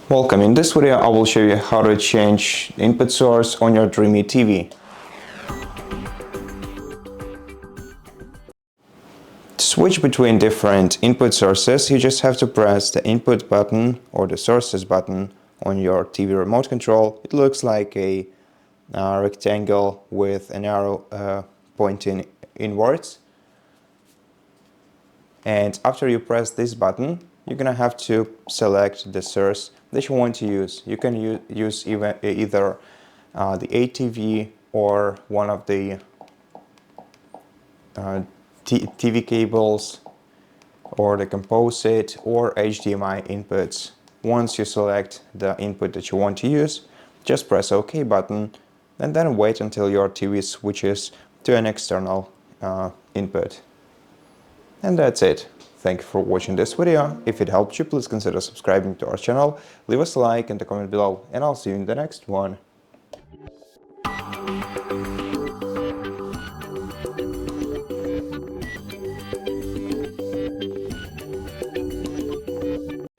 Welcome. In this video I will show you how to change input source on your DREAME TV. To switch between different input sources, you just have to press the input button or the sources button on your TV remote control. It looks like a rectangle with an arrow pointing inwards. And after you press this button, you're gonna have to select the source that you want to use. You can use either the ATV or one of the TV cables or the Composite or HDMI inputs. Once you select the input that you want to use, just press OK button and then wait until your TV switches to an external input. And that's it. Thank you for watching this video. If it helped you, please consider subscribing to our channel, leave us a like and a comment below, and I'll see you in the next one.